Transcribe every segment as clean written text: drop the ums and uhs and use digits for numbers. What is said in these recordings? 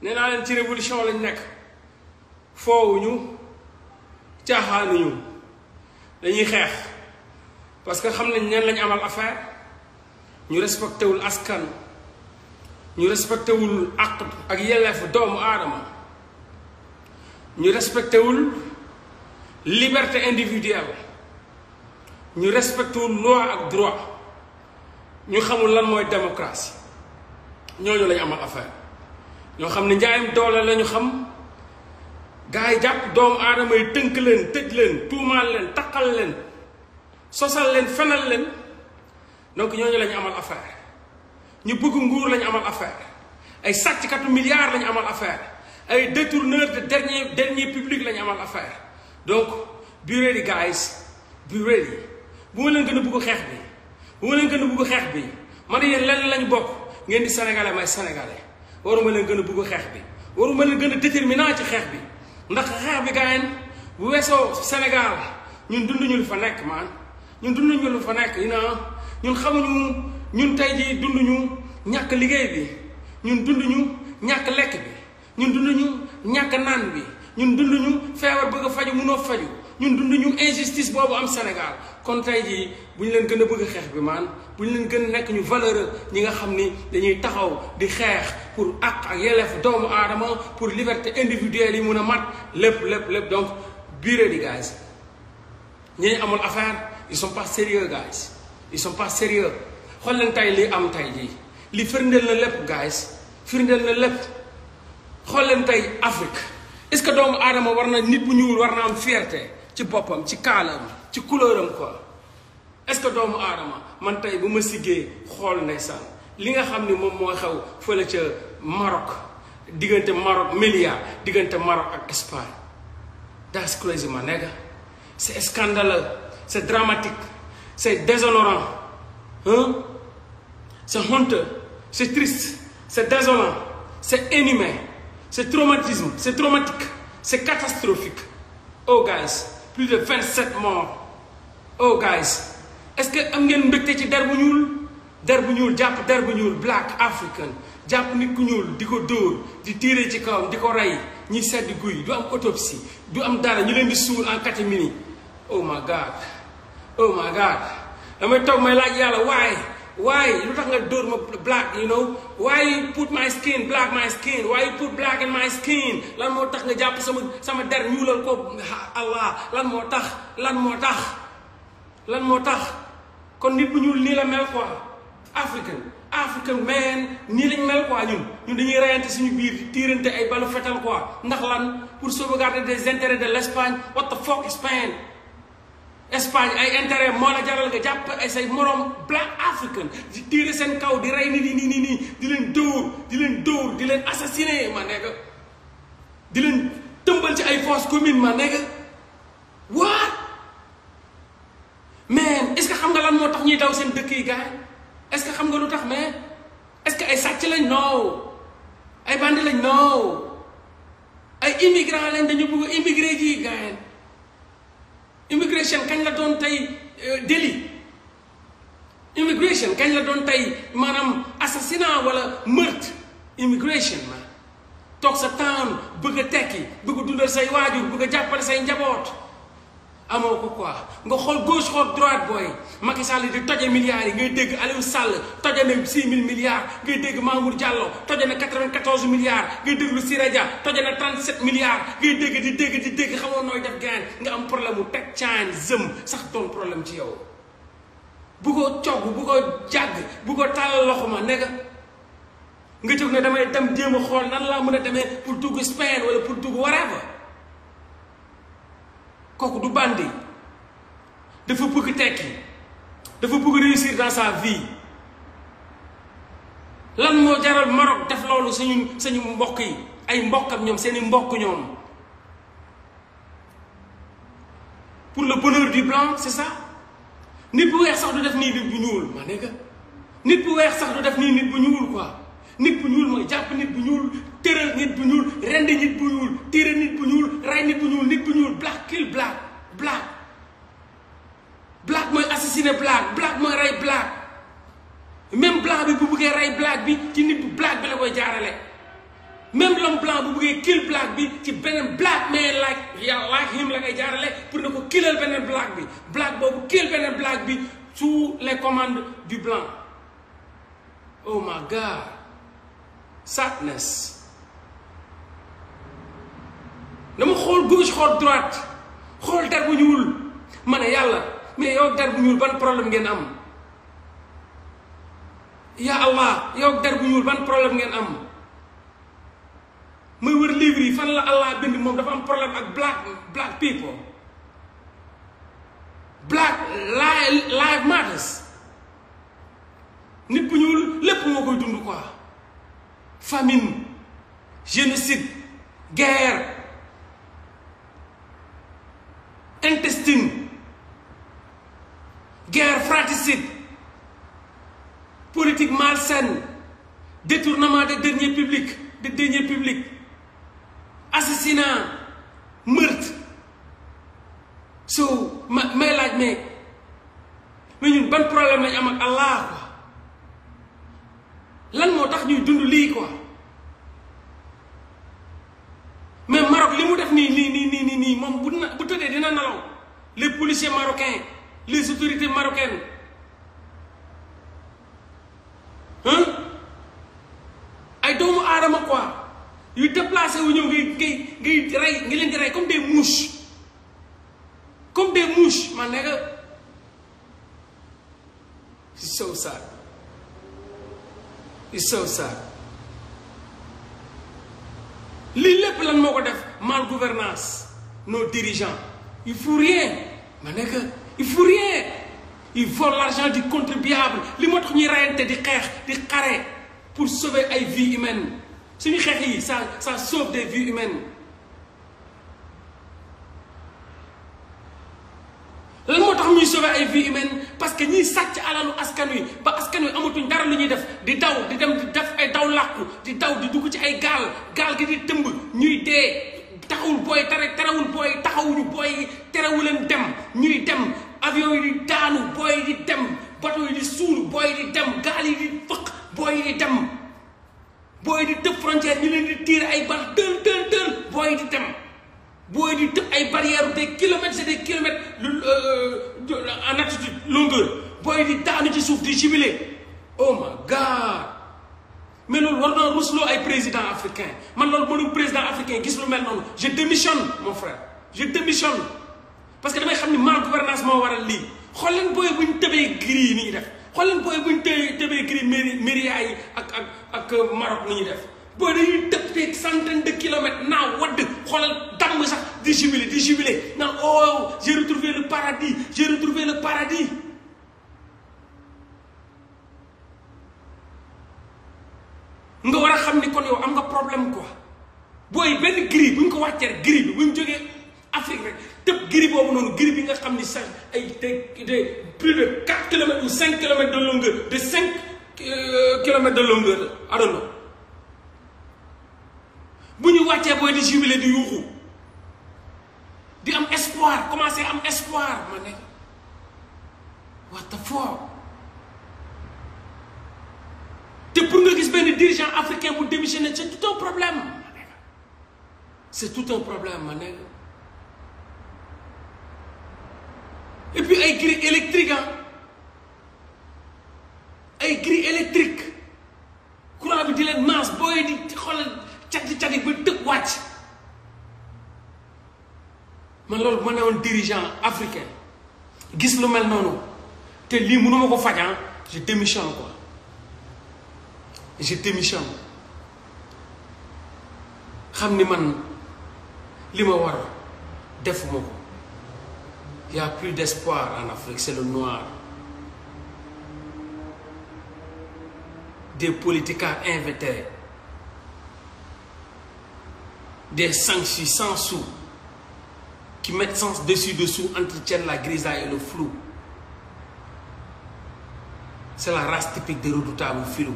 nee naa leen ci révolution lañ nekk foowuñu caaxaanuñu dañuy xeex parce que xam nañ neen lañ amal affaire ñu respecté wul askan ñu respecté wul àq ak yelleef doomu aadama ñu respecté wul liberté individuelle ñu respecté wul loi ak droit ñu xamul lan mooy démocratie ñooñu lañ amal affaire ñoo xam ne njaayam doole lañu xam gars yi jàpp doomu aadama yi tënk leen tëj leen tuumaal leen taqal leen sosal leen fenal leen donc ñooñu lañu amal affaire ñu bëgg nguur lañu amal affaire ay sàcckatu milliards lañu amal affaire ay détourneurs de deniers publics lañu amal affaire donc be ready guys be ready bu ma leen gën a bëgg xeex bi bu ma leen gën a bëgg xeex bi man yéen lenn lañu bokk ngeen di sénégalais may sénégalais waruma leen gën a bëgg xeex bi waruma leen gën a déterminant ci xeex bi ndax xeex bi gars bu weesoo Sénégal ñun dunduñu lu fa nekk man ñun dunduñu lu fa nekk ñun xamuñu ñun tey jii dunduñu ñàkk liggéey bi ñun dunduñu ñàkk lekk bi ñun dunduñu ñàkk naan bi ñun dunduñu feebar bëgg a faju munoo faju ñun dunduñu injustice boobu am Sénégal kon tey jii bu ñu leen gën a bëgg xeex bi man bu ñu leen gën a nekk ñu valeureux ñi nga xam ni dañuy taxaw di xeex pour àq ak yelleef doomu aadama pour liberté individuelle yi mun a mat lépp donc be ready guys ñi amul affaire ils sont pas sérieux guys ils sont pas sérieux xool leen tey li am tey jii li firndeel na lépp guys firndeel na lépp xool leen tey Afrique est-ce que doomu aadama war na nit bu ñuul war na am fierté ci boppam ci kaalam ci couleuram quoi est-ce que doomu aadama man tey bu ma siggee xool ndeysaan li nga xam ni moom moo xew fële ca Maroc diggante Maroc Melilla diggante Maroc ak Espagne that's crazy my nigga c'est scandaleux c'est dramatique c'est déshonorant hein c'est honteux c'est triste c'est désolant c'est inhumain c'est traumatisme c'est traumatique c'est catastrophique oh guys plus de 27 morts oh guys est-ce que am ngeen mbégte ci der bu ñuul jàpp der bu ñuul black african jàpp nit ku ñuul di ko dóor di tiire ci kawam di ko rey ñiy sedd guy du am autopsie du am dara ñu leen di suul en catimini oh my god damay toog may laaj yàlla waaye lu tax nga dóor ma black why you put my skin black my skin why you put black in my skin lan moo tax nga jàpp sama der ñuulal ko Allah lan moo tax kon nit bu ñuul nii la mel quoi african man nii lañ mel quoi ñun dañuy reyante suñu biir di tiirante ay balu fetal quoi ndax lan pour sauvegarder des intérêts de l'Espagne what the fuck Espagne ay intérêt moo la jaral nga jàpp ay say morom black african di tiire seen kaw di rey nit yi nii di leen dóor di leen assassiner ma nekk di leen tëmbal ci ay fosse commune ma nekk what mais est-ce que xam nga lan moo tax ñuy daw seen dëkk yi gars est-ce que xam nga lu tax mais est-ce que ay sàcc lañ non ay bandi lañ non ay immigrant lañ dañu bëgg immigré ji gars immigration kañ la doon tey délit immigration kañ la doon tey maanaam assassinat wala meurtre immigration ma toog sa town bëgg a tekki bëgg a dundal say waajur bëgg a jàppale say njaboot amoo ko quoi nga xool gauche xool droite booy Macky Sall di toje milliards yi ngay dégg Aliou Sall toje na 6000 milliards ngay dégg Mamour Diallo toje na 94 milliards ngay dégg lu Siré Dia toje na 37 milliards ngay dégg di dégg xamoon nooy def gaan nga am problème mu teg caan zëm sax doon problème ci yow bu ko cogg bu ko jàgg bu ko tàllal loxo ma nekk nga jóg ne damay dem jéem a xool nan laa mën a demee pour dugg Spain wala pour dugg whatever kooku du bandi dafa bëgg tekki dafa bëgg réussir dans sa vie lan moo jaral Maroc def loolu suñu mbokk yi ay mbokkam ñoom seeni mbokk ñoom pour le bonheur du blanc c'est ça nit bu weex sax du def nii nit bu ñuul ma nekk nit bu weex sax du def nii nit bu ñuul quoi nit bu ñuul mooy jàpp nit bu ñuul tëral nit bu ñuul rendi nit bu ñuul tiire nit bu ñuul rey nit bu ñuul black kill black mooy assassiner black mooy rey black même blanc bi bu buggee rey black bi ci nit bu black bi la koy jaarale même l'homme blanc bu buggee kill black bi ci beneen black man like him la ngay jaarale pour ne ko killal beneen black bi black boobu kill beneen black bi sous les commandes du blanc. Oh my God, sadness. dama xool gauche xool droite xool der bu ñuul ma ne yàlla mais yow der bu ñuul ban problème ngeen am. ya Allah yow der bu ñuul ban problème ngeen am. muy wër livre yi fan la Allah bind moom dafa am problème ak black people. Black life matters. nit bu ñuul lépp moo koy dund quoi. famine, génocide, guerre, intestine, guerre fratricide, politique malsaine, détournement des deniers publics, assassinat, meurtre. So may laaj mais ñun ban problème lañ am ak Allah quoi lan moo tax ñuy dund lii quoi mais Maroc li mu def nii moom bu tëddee dina nalaw les policiers marocains les autorités marocaines ay doomu aadama quoi yu déplacé wu ñëw ngay rey nga leen di rey comme des mouches ma nekk it's so sad. It's so sad. lii lépp lan moo ko def mal gouvernance nos dirigeants il faut rien ma nekk il faut rien ils volent l'argent du contribuable li moo tax ñuy reyante di xeex di xare pour sauver ay vies humaines suñu xeex yi ça sauve des vies humaines. lan moo tax ñuy sauver ay vies humaines parce que ñiy sàcc alalu askan wi ba askan wi amatuñ dara lu ñuy def di daw di dem di def ay daw làqu di daw di dugg ci ay gaal gi di tëmb ñuy dee taxawul booy terewul booy taxawuñu booy terewuleen dem ñuy dem avion yi di daanu booy yi di dem bateau yi di suul booy yi di dem gaal yi di fëq booy yi di dem booy yi di tëb frontière ñu leen di tiir ay bal tël booy yi di dem booy di tëb ay barrières des kilomètres et des kilomètres en altitude longueur booy di daanu ci suuf di jubilé. Oh my God mais loolu war naa rusloo ay président africain man loolu mënul président africain gis lu mel noonu je démissionne mon frère je démissionne parce que damay xam ni mal gouvernance moo waral lii. xool leen booy bu ñu tëbee gris yi ni ñuy def xool leen booy bu ñu tëbee gris Méria yi ak Maroc ni ñuy def. booy dañuy tëb des centaines de kilomètres naaw wadd xoolal damm sax di jubilé naan oh j'ai retrouvé le paradis nga war a xam ni kon yow am nga problème quoi booy benn gris bu ñu ko wàccee rek gris bi bu ñu jógee Afrique rek tëb gris boobu noonu gris bi nga xam ni sax ay des plus de 4 kilomètres ou 5 kilomètres de longueur de 5 kilomètres de longueur I don't know. bu ñu wàccee booy di jubilé di yuuxu di am espoir commencé am espoir ma ne what the fuck te pour nga gis benn dirigeant africain bu démissionné c'est tout un problème ma ne c'est tout un problème ma ne et puis ay grilles électriques ay grilles électriques courant bi di leen masse booy di xoolal cati ba tëb wàcc man loolu ma ne woon dirigeant africain gis lu mel noonu te lii mënuma ko faj je démissionne quoi je démissionne xam ni man li ma war defuma ko y a plus d'espoir en Afrique c'est le noir des politiciens invétérés des sans-ci sans sous qui mettent sens dessus entretiennent la grisaille et le flou. C'est la race typique des redoutables filous.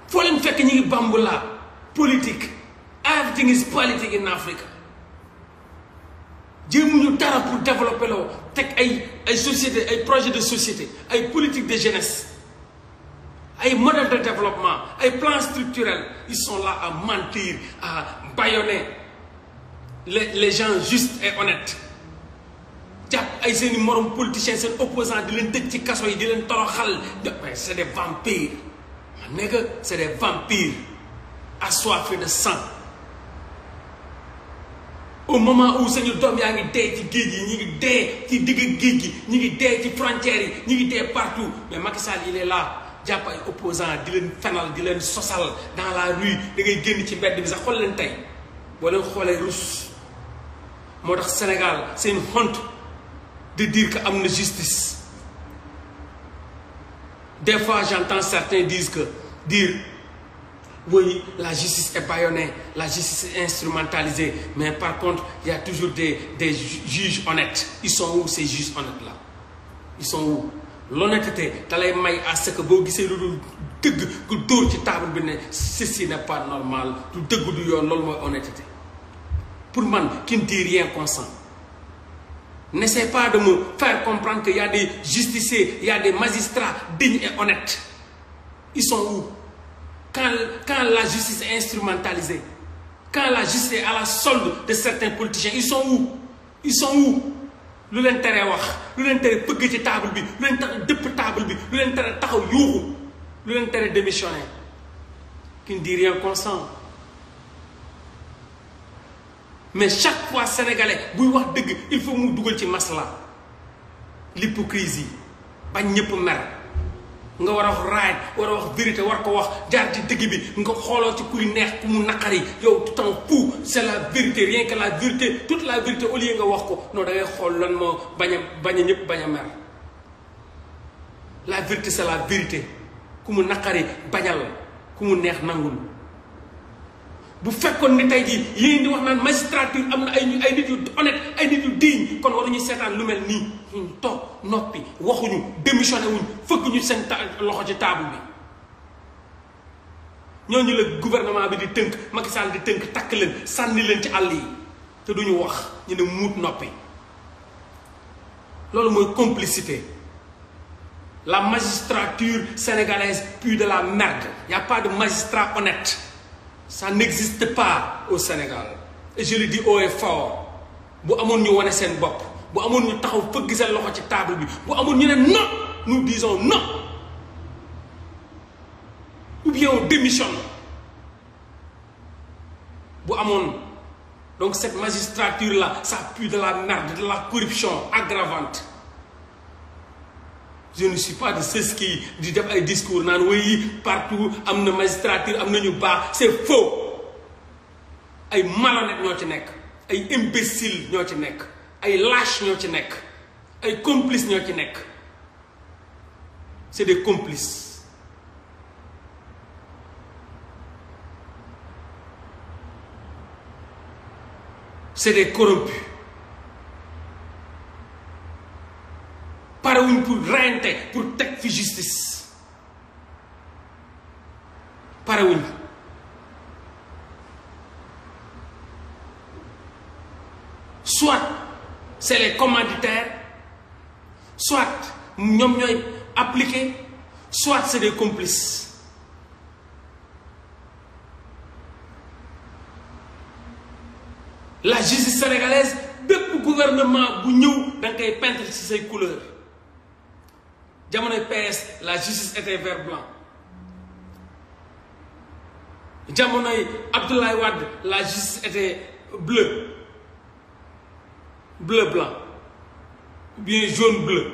Faut leen fekk ñi ngi bambula politique. Everything is politique in Africa. jéemuñu dara pour développer loo teg ay société ay projet de société ay politique de jeunesse ay modèles de développement ay plans structurels ils sont là à mentir à bâillonner les gens justes et honnêtes jàpp ay seeni morom politiciens seen opposants di leen tëj ci kaso yi di leen toroxal mais c'est des vampires ma nekk c'est des vampires assoiffés de sang au moment où suñu doom yaa ngi dee ci géej yi ñi ngi dee ci digg géej gi ñi ngi dee ci frontières yi ñi ngi dee partout mais Macky Sall il est là jàpp ay opposants di leen fenal di leen sosal dans la rue da ngay génn ci mbedd bi sax xool leen tey boo leen xoolee rus moo tax Sénégal c'est une honte de dire que am na justice des fois j'entends certains dire oui la justice est bâillonnée la justice est instrumentalisée mais par contre il y a toujours des juges honnêtes ils sont où ces juges honnêtes là ils sont où l'honnêteté da lay may à ce que boo gisee lu dul dëgg ku dóor ci table bi ne ceci n'est pas normal du dëgg du yoon loolu mooy honnêteté pour man qui ne dit rien consent. N'essaie pas de me faire comprendre qu'il y a des justiciers, il y a des magistrats dignes et honnêtes. Ils sont où? Quand la justice est instrumentalisée, quand la justice est à la solde de certains politiciens, ils sont où? Ils sont où? Lu leen tere wax, lu leen tere pëgg ci table bi, lu leen tere dëpp table bi, lu leen tere taxaw yuuxu, lu leen tere démissionner. Qui ne dit rien consent. Mais chaque fois sénégalais buy wax dëgg il faut mu dugal ci masla l'hypocrisie bañ ñëpp mer nga war a wax raay war a wax vérité war ko wax jaar ci dëgg bi nga xooloo ci kuy neex ku mu naqari yow tout en fou c'est la vérité rien que la vérité toute la vérité au lieu nga wax ko non da ngay xool lan moo bañ a ñëpp bañ a mer la vérité c'est la vérité ku mu naqari bañal ku mu neex nangul. bu fekkoon ni tey jii yéen di wax naan magistrature am na ay nit yu honnête ay nit yu digne kon waruñu seetaan lu mel nii ñu toog noppi waxuñu démissionné wuñ fëgg ñu seen loxo ci table bi ñooñu la gouvernement bi di tënk Macky Sall di tënk takk leen sànni leen ci àll yi te duñu wax ñu ne muut noppi loolu mooy complicité la magistrature sénégalaise pue de la merde y a pas de magistrat honnête. Ça n'existe pas au Sénégal et je le dis haut et fort bu amoon ñu wane seen bopp bu amoon ñu taxaw fëgg seen loxo ci table bi bu amoon ñu ne non nous disons non ou bien on démissionne bu amoon donc cette magistrature là ça pue de la merde de la corruption aggravante. Je ne suis pas de ceux qui di def ay discours naan oui partout am na magistrature am na ñu baax c'est faux ay malhonnêtes ñoo ci nekk ay imbéciles ñoo ci nekk ay lâches ñoo ci nekk ay complices ñoo ci nekk c'est des complices. C'est des corrompus. parewuñ pour reyante pour teg fi justice parewuñ soit c'est les commanditaires soit ñoom ñooy appliquer soit c'est des complices. La justice sénégalaise bépp gouvernement bu ñëw da nga koy peindre ci say couleurs. Jamonoy PS la justice était vert blanc jamonoy Abdoulaye Wade la justice était bleu blanc ou bien jaune bleu